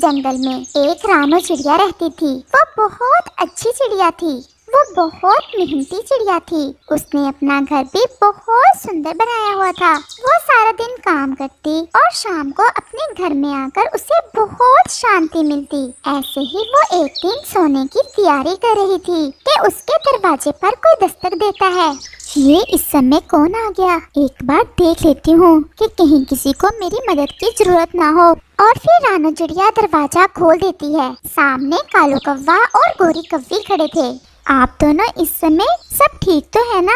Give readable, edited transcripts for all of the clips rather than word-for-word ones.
जंगल में एक रानो चिड़िया रहती थी। वो बहुत अच्छी चिड़िया थी। वो बहुत मेहनती चिड़िया थी। उसने अपना घर भी बहुत सुंदर बनाया हुआ था। वो सारा दिन काम करती और शाम को अपने घर में आकर उसे बहुत शांति मिलती। ऐसे ही वो एक दिन सोने की तैयारी कर रही थी कि उसके दरवाजे पर कोई दस्तक देता है। ये इस समय कौन आ गया? एक बार देख लेती हूँ कि कहीं किसी को मेरी मदद की जरूरत ना हो। और फिर रानो चिड़िया दरवाजा खोल देती है। सामने कालू कौवा और गोरी कौवी खड़े थे। आप दोनों इस समय सब ठीक तो है ना?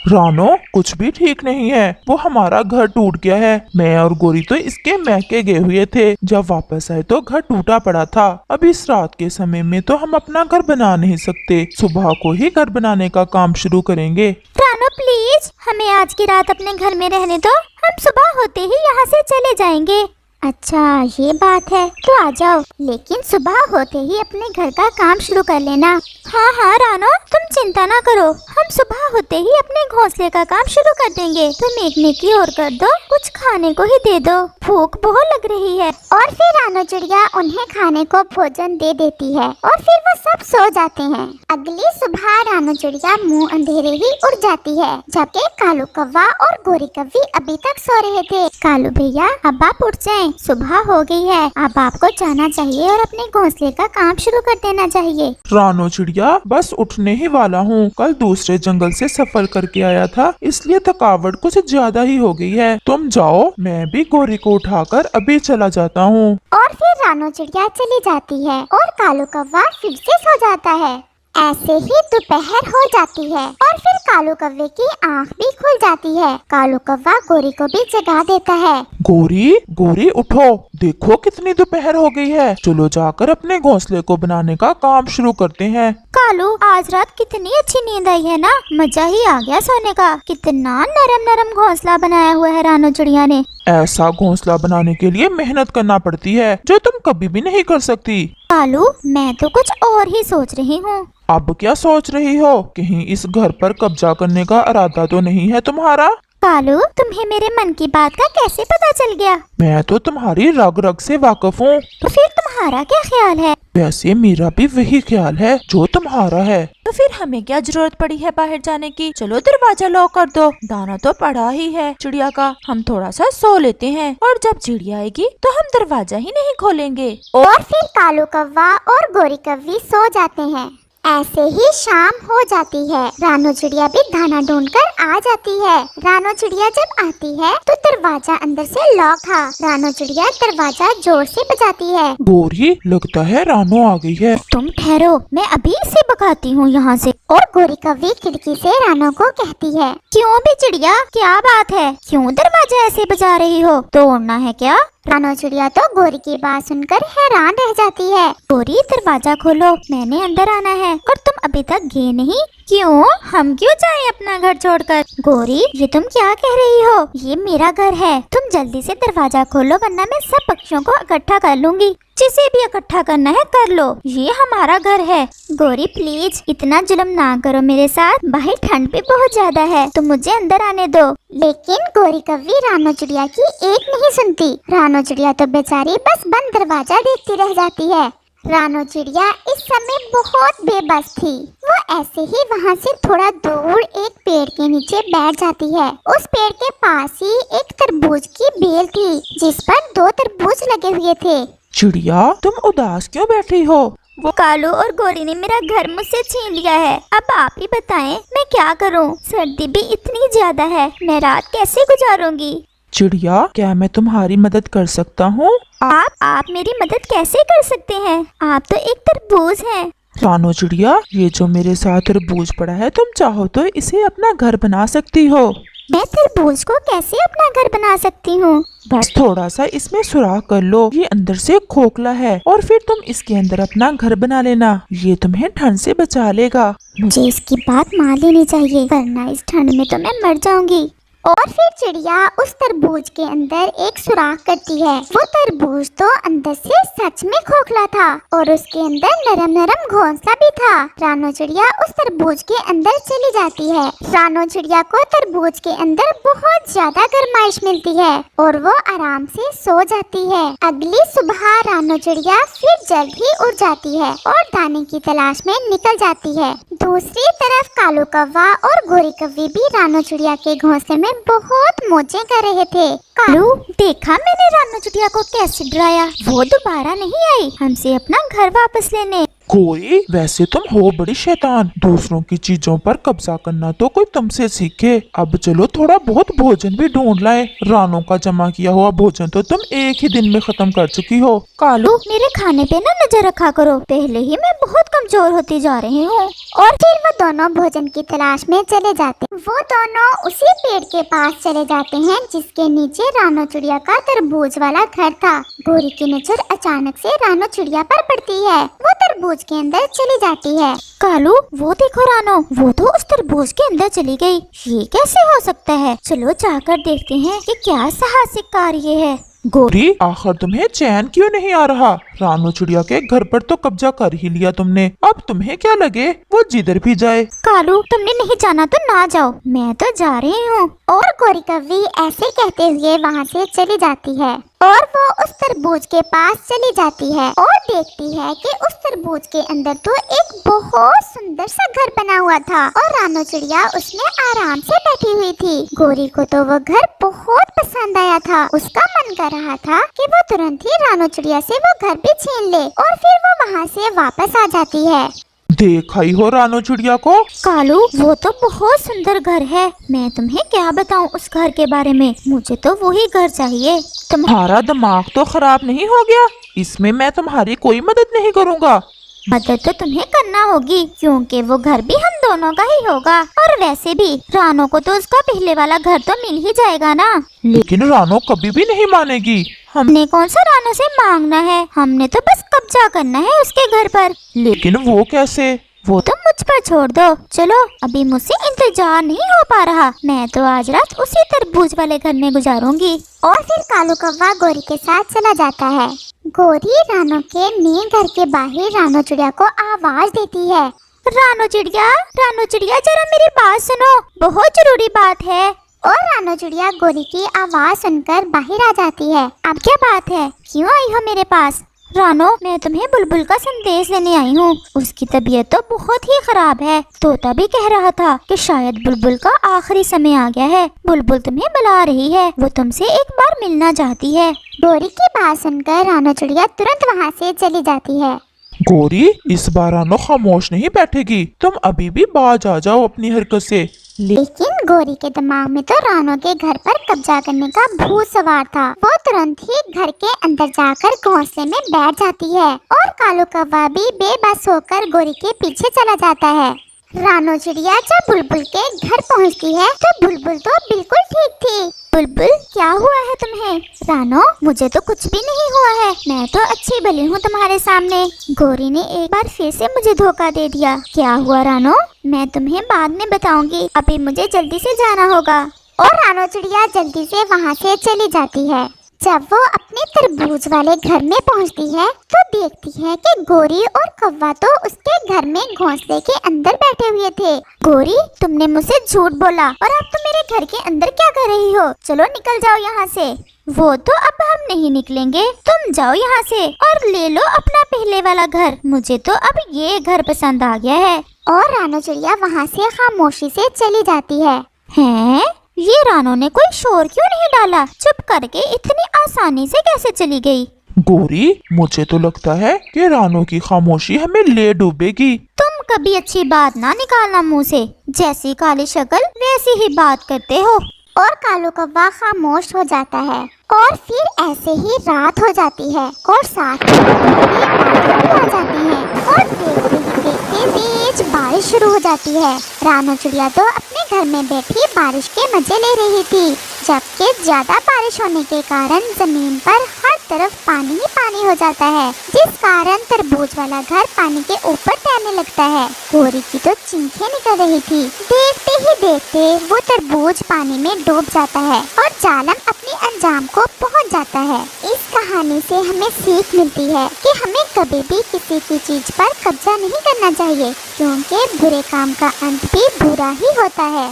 रानो, कुछ भी ठीक नहीं है। वो हमारा घर टूट गया है। मैं और गोरी तो इसके मैके गए हुए थे। जब वापस आए तो घर टूटा पड़ा था। अब इस रात के समय में तो हम अपना घर बना नहीं सकते। सुबह को ही घर बनाने का काम शुरू करेंगे। रानो प्लीज, हमें आज की रात अपने घर में रहने दो। हम सुबह होते ही यहाँ से चले जाएंगे। अच्छा ये बात है, तो आ जाओ, लेकिन सुबह होते ही अपने घर का काम शुरू कर लेना। हाँ हाँ रानो, तुम चिंता ना करो, हम सुबह होते ही अपने घोंसले का काम शुरू कर देंगे। तुम एक नेकी और कर दो, कुछ खाने को ही दे दो, भूख बहुत लग रही है। और फिर रानो चिड़िया उन्हें खाने को भोजन दे देती है और फिर वो सब सो जाते हैं। अगली सुबह रानो चिड़िया मुँह अंधेरे ही उड़ जाती है, जबकि कालू कौवा और गोरी कौवी अभी तक सो रहे थे। कालू भैया, अब आप उठ जाएं, सुबह हो गई है। अब आपको जाना चाहिए और अपने घोंसले का काम शुरू कर देना चाहिए। रानो चिड़िया, बस उठने ही वाला हूँ। कल दूसरे जंगल से सफर करके आया था, इसलिए थकावट कुछ ज्यादा ही हो गई है। तुम जाओ, मैं भी गोरी को उठाकर अभी चला जाता हूँ। और फिर रानो चिड़िया चली जाती है और कालू कौवा फिर से सो जाता है। ऐसे ही दोपहर हो जाती है और फिर कालू कौवे की आँख भी खुल जाती है। कालू कौवा गोरी को भी जगा देता है। गोरी, गोरी उठो, देखो कितनी दोपहर हो गई है। चलो जाकर अपने घोंसले को बनाने का काम शुरू करते हैं। कालू, आज रात कितनी अच्छी नींद आई है ना, मजा ही आ गया सोने का। कितना नरम नरम घोंसला बनाया हुआ है रानो चिड़िया ने। ऐसा घोंसला बनाने के लिए मेहनत करना पड़ती है, जो तुम कभी भी नहीं कर सकती। कालू, मैं तो कुछ और ही सोच रही हूँ। अब क्या सोच रही हो? कहीं इस घर पर कब्जा करने का इरादा तो नहीं है तुम्हारा? कालू, तुम्हें मेरे मन की बात का कैसे पता चल गया? मैं तो तुम्हारी रग रग से वाकिफ हूँ। तो फिर तुम्हारा क्या ख्याल है? वैसे मेरा भी वही ख्याल है जो तुम्हारा है। तो फिर हमें क्या जरूरत पड़ी है बाहर जाने की? चलो दरवाजा लॉक कर दो, दाना तो पड़ा ही है चिड़िया का। हम थोड़ा सा सो लेते हैं और जब चिड़िया आएगी तो हम दरवाजा ही नहीं खोलेंगे। और फिर कालू कौवा और गोरी कौवी सो जाते हैं। ऐसे ही शाम हो जाती है। रानो चिड़िया भी दाना ढूंढकर आ जाती है। रानो चिड़िया जब आती है तो दरवाजा अंदर से लॉक था। रानो चिड़िया दरवाजा जोर से बजाती है। गोरी, लगता है रानो आ गई है। तुम ठहरो, मैं अभी इसे भगाती हूँ यहाँ से। और गोरी कौवी खिड़की से रानो को कहती है, क्यों भी चिड़िया, क्या बात है? क्यों दरवाजा ऐसे बजा रही हो? तोड़ना है क्या? रानो चिड़िया तो गोरी की बात सुनकर हैरान रह जाती है। गोरी, दरवाजा खोलो, मैंने अंदर आना है और तुम अभी तक गए नहीं। क्यों? हम क्यों जाएं अपना घर छोड़कर? गोरी, ये तुम क्या कह रही हो? ये मेरा घर है, तुम जल्दी से दरवाजा खोलो वरना मैं सब पक्षियों को इकट्ठा कर लूंगी। जिसे भी इकट्ठा करना है कर लो, ये हमारा घर है। गोरी प्लीज, इतना जुल्म ना करो मेरे साथ, बाहर ठंड भी बहुत ज्यादा है, तो मुझे अंदर आने दो। लेकिन गोरी कौवी रानो चिड़िया की एक नहीं सुनती। रानो चिड़िया तो बेचारी बस बंद दरवाजा देखती रह जाती है। रानो चिड़िया इस समय बहुत बेबस थी। वो ऐसे ही वहाँ से थोड़ा दूर एक पेड़ के नीचे बैठ जाती है। उस पेड़ के पास ही एक तरबूज की बेल थी, जिस पर 2 तरबूज लगे हुए थे। चिड़िया, तुम उदास क्यों बैठी हो? वो कालू और गोरी ने मेरा घर मुझसे छीन लिया है। अब आप ही बताएं मैं क्या करूं? सर्दी भी इतनी ज्यादा है, मैं रात कैसे गुजारूंगी? चिड़िया, क्या मैं तुम्हारी मदद कर सकता हूँ? आप मेरी मदद कैसे कर सकते हैं? आप तो एक तरबूज हैं। रानो चिड़िया, ये जो मेरे साथ तरबूज पड़ा है, तुम चाहो तो इसे अपना घर बना सकती हो। मैं तरबूज को कैसे अपना घर बना सकती हूँ? बस थोड़ा सा इसमें सुराख कर लो, ये अंदर से खोखला है, और फिर तुम इसके अंदर अपना घर बना लेना। ये तुम्हें ठंड से बचा लेगा। मुझे इसकी बात मान लेनी चाहिए, वरना इस ठंड में तो मैं मर जाऊंगी। और फिर चिड़िया उस तरबूज के अंदर एक सुराख करती है। वो तरबूज तो अंदर से सच में खोखला था और उसके अंदर नरम नरम घोंसला भी था। रानो चिड़िया उस तरबूज के अंदर चली जाती है। रानो चिड़िया को तरबूज के अंदर बहुत ज्यादा गर्माइश मिलती है और वो आराम से सो जाती है। अगली सुबह रानो चिड़िया फिर जल्द ही उड़ जाती है और दाने की तलाश में निकल जाती है। दूसरी तरफ कालू कौवा और गोरी कौवी भी रानो चिड़िया के घोंसले में बहुत मौजें कर रहे थे। कालू, देखा मैंने रानो चिड़िया को कैसे डराया? वो दोबारा नहीं आई हमसे अपना घर वापस लेने। गोरी, वैसे तुम हो बड़ी शैतान। दूसरों की चीजों पर कब्जा करना तो कोई तुमसे सीखे। अब चलो थोड़ा बहुत भोजन भी ढूंढ लाए। रानों का जमा किया हुआ भोजन तो तुम एक ही दिन में खत्म कर चुकी हो। कालू, मेरे खाने पे ना नजर रखा करो, पहले ही मैं बहुत कमजोर होती जा रही हूँ। और फिर वो दोनों भोजन की तलाश में चले जाते। वो दोनों उसी पेड़ के पास चले जाते हैं जिसके नीचे रानो चिड़िया का तरबूज वाला घर था। गोरी की नजर अचानक से रानो चिड़िया पर पड़ती है। वो तरबूज के अंदर चली जाती है। कालू, वो देखो रानो, वो तो उस तरबूज के अंदर चली गई। ये कैसे हो सकता है? चलो जाकर देखते हैं कि क्या साहसिक कार्य है। गोरी, आखिर तुम्हें चैन क्यों नहीं आ रहा? रानो चिड़िया के घर पर तो कब्जा कर ही लिया तुमने, अब तुम्हें क्या लगे वो जिधर भी जाए। कालू, तुमने नहीं जाना तो ना जाओ, मैं तो जा रही हूँ। और गोरी कौवी ऐसे कहते हुए वहाँ से चली जाती है और वो उस तरबूज के पास चली जाती है और देखती है कि उस तरबूज के अंदर तो एक बहुत सुंदर सा घर बना हुआ था और रानो चिड़िया उसमें आराम से बैठी हुई थी। गोरी को तो वो घर बहुत पसंद आया था। उसका मन कर रहा था कि वो तुरंत ही रानो चिड़िया से वो घर भी छीन ले और फिर वो वहाँ से वापस आ जाती है। देखा ही हो रानो चिड़िया को। कालू, वो तो बहुत सुंदर घर है। मैं तुम्हें क्या बताऊं उस घर के बारे में, मुझे तो वही घर चाहिए। तुम्हारा दिमाग तो खराब नहीं हो गया? इसमें मैं तुम्हारी कोई मदद नहीं करूँगा। मदद तो तुम्हें करना होगी क्योंकि वो घर भी हम दोनों का ही होगा। और वैसे भी रानो को तो उसका पहले वाला घर तो मिल ही जाएगा ना। लेकिन रानो कभी भी नहीं मानेगी। हमने कौन सा रानो से मांगना है, हमने तो बस कब्जा करना है उसके घर पर। लेकिन वो कैसे? वो तो मुझ पर छोड़ दो। चलो, अभी मुझसे इंतजार नहीं हो पा रहा। मैं तो आज रात उसी तरबूज वाले घर में गुजारूंगी। और फिर कालू कौवा गोरी के साथ चला जाता है। गोरी रानो के नए घर के बाहर रानो चिड़िया को आवाज देती है। रानो चिड़िया जरा मेरी बात सुनो, बहुत जरूरी बात है। और रानो चिड़िया गोरी की आवाज सुनकर बाहर आ जाती है। अब क्या बात है, क्यों आई हो मेरे पास? रानो, मैं तुम्हें बुलबुल का संदेश देने आई हूँ। उसकी तबीयत तो बहुत ही खराब है। तोता भी कह रहा था कि शायद बुलबुल का आखिरी समय आ गया है। बुलबुल तुम्हें बुला रही है, वो तुमसे एक बार मिलना चाहती है। गोरी की बात सुनकर रानो चिड़िया तुरंत वहाँ से चली जाती है। गोरी, इस बार रानो खामोश नहीं बैठेगी। तुम अभी भी बाज आ जाओ अपनी हरकत से। लेकिन गोरी के दिमाग में तो रानो के घर पर कब्जा करने का भूत सवार था। वो तुरंत ही घर के अंदर जाकर घोंसले में बैठ जाती है और कालू कौवा भी बेबस होकर गोरी के पीछे चला जाता है। रानो चिड़िया जब बुलबुल के घर पहुंचती है तो बुलबुल तो बिल्कुल ठीक थी। बुलबुल, क्या हुआ है तुम्हें? रानो, मुझे तो कुछ भी नहीं हुआ है, मैं तो अच्छी भली हूँ तुम्हारे सामने। गोरी ने एक बार फिर से मुझे धोखा दे दिया। क्या हुआ रानो? मैं तुम्हें बाद में बताऊंगी, अभी मुझे जल्दी से जाना होगा। और रानो चिड़िया जल्दी से वहाँ से चली जाती है। जब वो अपने तरबूज वाले घर में पहुंचती है तो देखती है कि गोरी और कौवा तो उसके घर में घोंसले के अंदर बैठे हुए थे। गोरी, तुमने मुझसे झूठ बोला और अब तुम मेरे घर के अंदर क्या कर रही हो? चलो निकल जाओ यहाँ से। वो तो अब हम नहीं निकलेंगे, तुम जाओ यहाँ से और ले लो अपना पहले वाला घर। मुझे तो अब ये घर पसंद आ गया है। और रानो चिड़िया वहाँ से खामोशी से चली जाती है। हैं? ये रानो ने कोई शोर क्यों नहीं डाला? चुप करके इतनी आसानी से कैसे चली गई? गोरी, मुझे तो लगता है कि रानो की खामोशी हमें ले डूबेगी। तुम कभी अच्छी बात ना निकालना मुंह से, जैसी काली शक्ल वैसी ही बात करते हो। और कालू कौवा खामोश हो जाता है और फिर ऐसे ही रात हो जाती है और साथ ही बादल आ जाती है और देखते तेज बारिश शुरू हो जाती है। रानो चिड़िया तो अपने घर में बैठी बारिश के मजे ले रही थी जबकि ज्यादा बारिश होने के कारण जमीन पर हर तरफ पानी ही पानी हो जाता है, जिस कारण तरबूज वाला घर पानी के ऊपर तैरने लगता है। गोरी की तो चीखें निकल रही थी। देखते ही देखते वो तरबूज पानी में डूब जाता है और जालम अपने अंजाम को पहुंच जाता है। इस कहानी से हमें सीख मिलती है कि हमें कभी भी किसी की चीज पर कब्जा नहीं करना चाहिए, क्योंकि बुरे काम का अंत भी बुरा ही होता है।